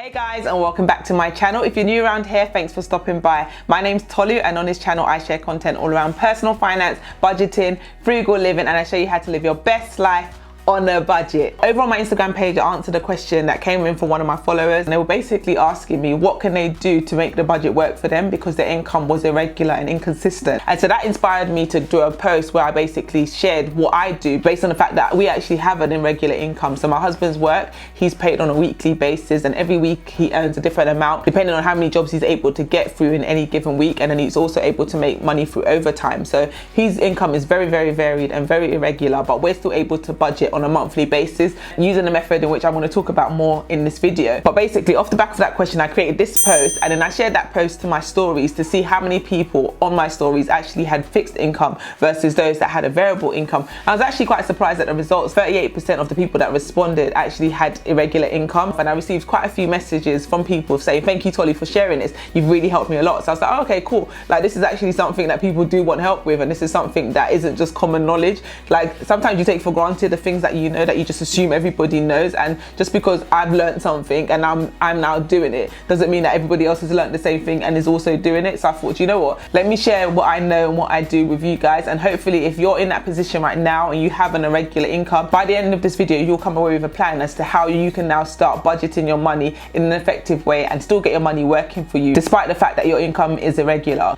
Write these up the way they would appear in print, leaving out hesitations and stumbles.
Hey guys, and welcome back to my channel. If you're new around here, thanks for stopping by. My name's Tolu, and on this channel I share content all around personal finance, budgeting, frugal living, and I show you how to live your best life on a budget. Over on my Instagram page, I answered a question that came in from one of my followers, and they were basically asking me what can they do to make the budget work for them because their income was irregular and inconsistent. And so that inspired me to do a post where I basically shared what I do based on the fact that we actually have an irregular income. So my husband's work, he's paid on a weekly basis, and every week he earns a different amount depending on how many jobs he's able to get through in any given week, and then he's also able to make money through overtime. So his income is very varied and very irregular, but we're still able to budget on a monthly basis using a method in which I'm going to talk about more in this video. But basically, off the back of that question, I created this post, and then I shared that post to my stories to see how many people on my stories actually had fixed income versus those that had a variable income. I was actually quite surprised at the results. 38% of the people that responded actually had irregular income, and I received quite a few messages from people saying, "Thank you, Tolly, for sharing this. You've really helped me a lot." So I was like, oh, okay, cool. Like, this is actually something that people do want help with, and this is something that isn't just common knowledge. Like, sometimes you take for granted the things that you know, that you just assume everybody knows, and just because I've learned something and I'm now doing it doesn't mean that everybody else has learned the same thing and is also doing it. So I thought, you know what, let me share what I know and what I do with you guys, and hopefully if you're in that position right now and you have an irregular income, by the end of this video you'll come away with a plan as to how you can now start budgeting your money in an effective way and still get your money working for you despite the fact that your income is irregular.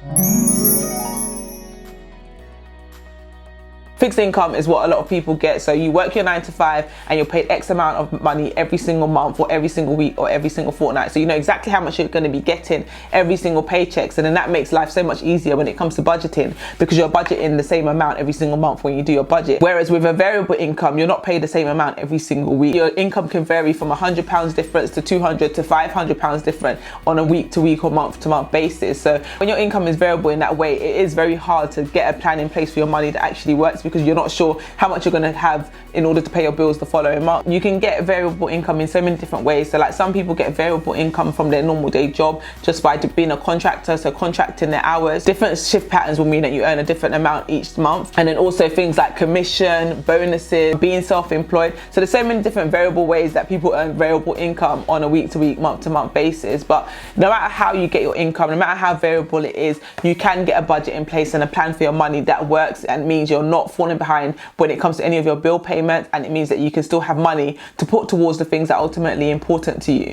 Fixed income is what a lot of people get. So you work your 9 to 5 and you're paid X amount of money every single month or every single week or every single fortnight. So you know exactly how much you're going to be getting every single paycheck. So then that makes life so much easier when it comes to budgeting, because you're budgeting the same amount every single month when you do your budget. Whereas with a variable income, you're not paid the same amount every single week. Your income can vary from £100 difference to £200 to £500 different on a week to week or month to month basis. So when your income is variable in that way, it is very hard to get a plan in place for your money that actually works, because you're not sure how much you're going to have in order to pay your bills the following month. You can get variable income in so many different ways. So like, some people get variable income from their normal day job just by being a contractor, so contracting their hours. Different shift patterns will mean that you earn a different amount each month, and then also things like commission, bonuses, being self-employed. So there's so many different variable ways that people earn variable income on a week to week, month to month basis. But no matter how you get your income, no matter how variable it is, you can get a budget in place and a plan for your money that works and means you're not falling behind when it comes to any of your bill payments, and it means that you can still have money to put towards the things that are ultimately important to you.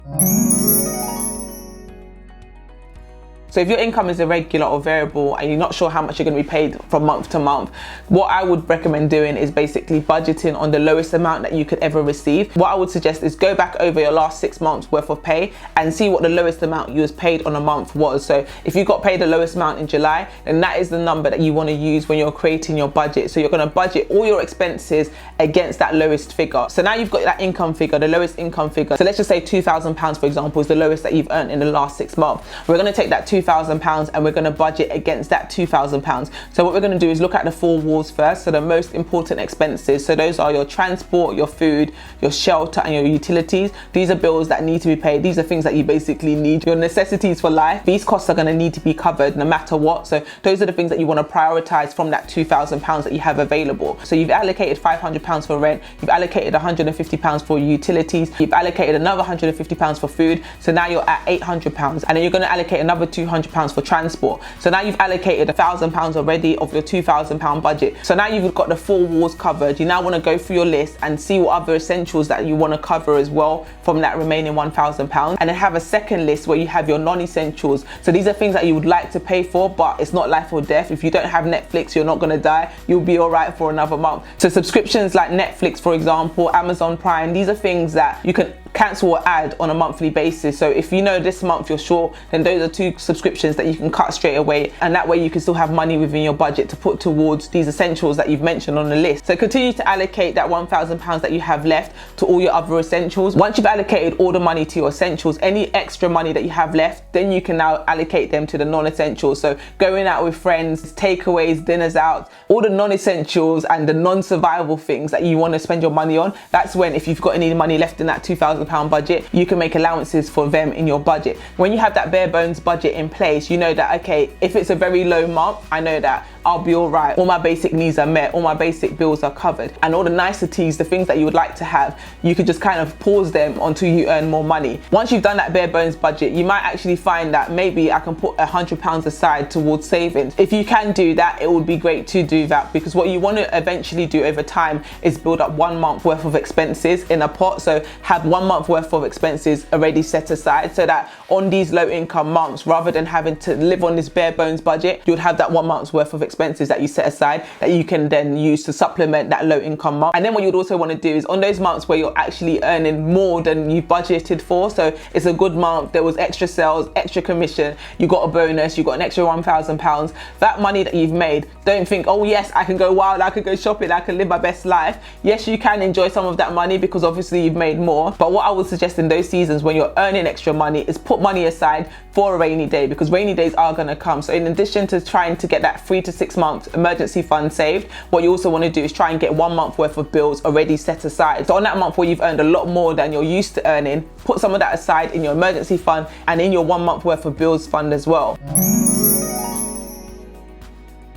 So if your income is irregular or variable and you're not sure how much you're going to be paid from month to month, what I would recommend doing is basically budgeting on the lowest amount that you could ever receive. What I would suggest is go back over your last 6 months worth of pay and see what the lowest amount you was paid on a month was. So if you got paid the lowest amount in July, then that is the number that you want to use when you're creating your budget. So you're going to budget all your expenses against that lowest figure. So now you've got that income figure, the lowest income figure. So let's just say £2,000, for example, is the lowest that you've earned in the last 6 months. We're going to take that £2,000 and we're going to budget against that £2,000. So what we're going to do is look at the 4 walls first. So the most important expenses, so those are your transport, your food, your shelter, and your utilities. These are bills that need to be paid. These are things that you basically need, your necessities for life. These costs are going to need to be covered no matter what. So those are the things that you want to prioritize from that £2,000 that you have available. So you've allocated £500 for rent, you've allocated £150 for utilities, you've allocated another £150 for food. So now you're at £800, and then you're going to allocate another £200 for transport. So now you've allocated £1,000 already of your £2,000 budget. So now you've got the 4 walls covered. You now want to go through your list and see what other essentials that you want to cover as well from that remaining £1,000, and then have a second list where you have your non-essentials. So these are things that you would like to pay for, but it's not life or death. If you don't have Netflix, you're not going to die. You'll be all right for another month. So subscriptions like Netflix, for example, Amazon Prime, these are things that you can cancel or add on a monthly basis. So if you know this month you're short, then those are 2 subscriptions that you can cut straight away, and that way you can still have money within your budget to put towards these essentials that you've mentioned on the list. So continue to allocate that £1,000 that you have left to all your other essentials. Once you've allocated all the money to your essentials, any extra money that you have left, then you can now allocate them to the non-essentials. So going out with friends, takeaways, dinners out, all the non-essentials and the non-survival things that you want to spend your money on, that's when, if you've got any money left in that £2,000 £1,000 budget, you can make allowances for them in your budget. When you have that bare bones budget in place, you know that, okay, if it's a very low month, I know that I'll be all right. All my basic needs are met, all my basic bills are covered, and all the niceties, the things that you would like to have, you could just kind of pause them until you earn more money. Once you've done that bare bones budget, you might actually find that maybe I can put £100 aside towards savings. If you can do that, it would be great to do that, because what you want to eventually do over time is build up 1 month worth of expenses in a pot. So have 1 month worth of expenses already set aside, so that on these low income months, rather than having to live on this bare bones budget, you would have that 1 month's worth of expenses that you set aside that you can then use to supplement that low income month. And then what you'd also want to do is on those months where you're actually earning more than you budgeted for, so it's a good month, there was extra sales, extra commission, you got a bonus, you got an extra £1,000, that money that you've made, don't think, oh yes, I can go wild, I can go shopping, I can live my best life. Yes, you can enjoy some of that money because obviously you've made more, but what I would suggest in those seasons when you're earning extra money is put money aside for a rainy day, because rainy days are going to come. So in addition to trying to get that 3 to 6 month emergency fund saved, what you also want to do is try and get 1 month worth of bills already set aside. So on that month where you've earned a lot more than you're used to earning, put some of that aside in your emergency fund and in your 1 month worth of bills fund as well.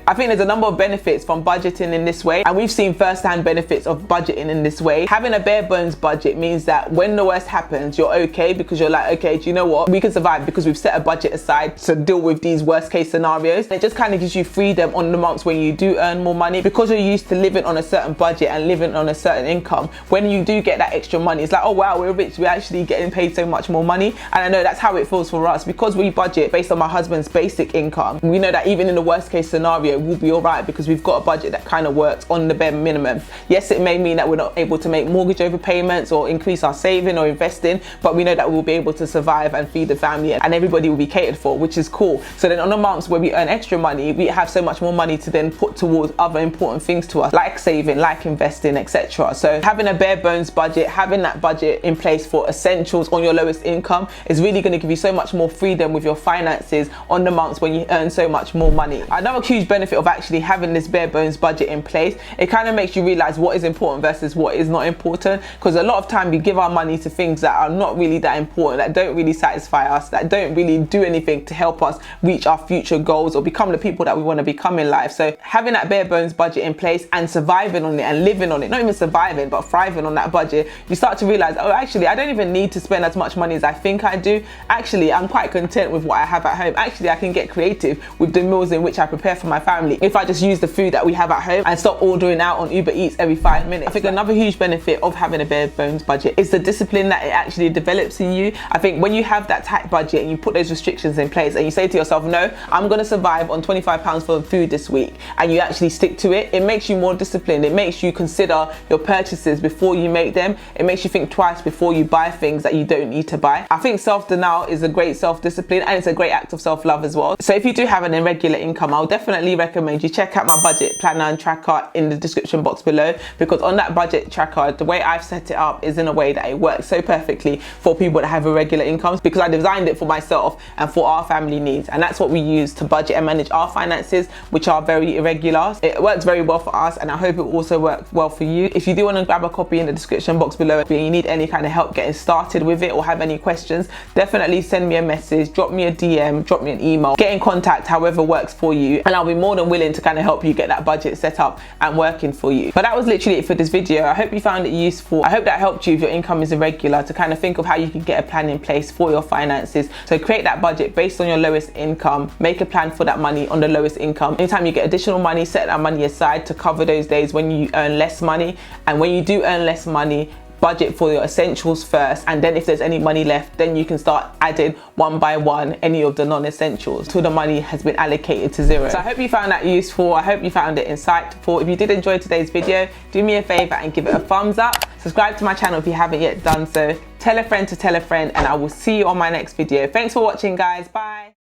I think there's a number of benefits from budgeting in this way, and we've seen first-hand benefits of budgeting in this way. Having a bare bones budget means that when the worst happens, you're okay, because you're like, okay, do you know what? We can survive because we've set a budget aside to deal with these worst case scenarios. It just kind of gives you freedom on the months when you do earn more money, because you're used to living on a certain budget and living on a certain income. When you do get that extra money, it's like, oh wow, we're rich, we're actually getting paid so much more money. And I know that's how it feels for us, because we budget based on my husband's basic income. We know that even in the worst case scenario, we'll be all right because we've got a budget that kind of works on the bare minimum. Yes, it may mean that we're not able to make mortgage overpayments or increase our saving or investing, but we know that we'll be able to survive and feed the family, and everybody will be catered for, which is cool. So then on the months where we earn extra money, we have so much more money to then put towards other important things to us, like saving, like investing, etc. So having a bare bones budget, having that budget in place for essentials on your lowest income is really going to give you so much more freedom with your finances on the months when you earn so much more money. Another huge benefit of actually having this bare bones budget in place, it kind of makes you realize what is important versus what is not important, because a lot of time we give our money to things that are not really that important, that don't really satisfy us, that don't really do anything to help us reach our future goals or become the people that we want to become in life. So having that bare bones budget in place and surviving on it and living on it, not even surviving but thriving on that budget, you start to realize, oh actually I don't even need to spend as much money as I think I do. Actually I'm quite content with what I have at home. Actually I can get creative with the meals in which I prepare for my family if I just use the food that we have at home and stop ordering out on Uber Eats every 5 minutes. I think another huge benefit of having a bare bones budget is the discipline that it actually develops in you. I think when you have that tight budget and you put those restrictions in place and you say to yourself, no, I'm going to survive on £25 for food this week, and you actually stick to it, it makes you more disciplined. It makes you consider your purchases before you make them. It makes you think twice before you buy things that you don't need to buy. I think self-denial is a great self-discipline, and it's a great act of self-love as well. So if you do have an irregular income, I'll definitely recommend you check out my budget planner and tracker in the description box below, because on that budget tracker, the way I've set it up is in a way that it works so perfectly for people that have irregular incomes, because I designed it for myself and for our family needs, and that's what we use to budget and manage our finances, which are very irregular. It works very well for us, and I hope it also works well for you. If you do want to grab a copy in the description box below, if you need any kind of help getting started with it or have any questions, definitely send me a message, drop me a DM, drop me an email, get in contact however works for you, and I'll be more than willing to kind of help you get that budget set up and working for you. But that was literally it for this video. I hope you found it useful. I hope that helped you if your income is irregular to kind of think of how you can get a plan in place for your finances. So create that budget based on your lowest income, make a plan for that money on the lowest income. Anytime you get additional money, set that money aside to cover those days when you earn less money, and when you do earn less money, budget for your essentials first, and then if there's any money left, then you can start adding one by one any of the non-essentials till the money has been allocated to zero. So I hope you found that useful. I hope you found it insightful. If you did enjoy today's video, do me a favor and give it a thumbs up. Subscribe to my channel if you haven't yet done so. Tell a friend to tell a friend, and I will see you on my next video. Thanks for watching, guys. Bye.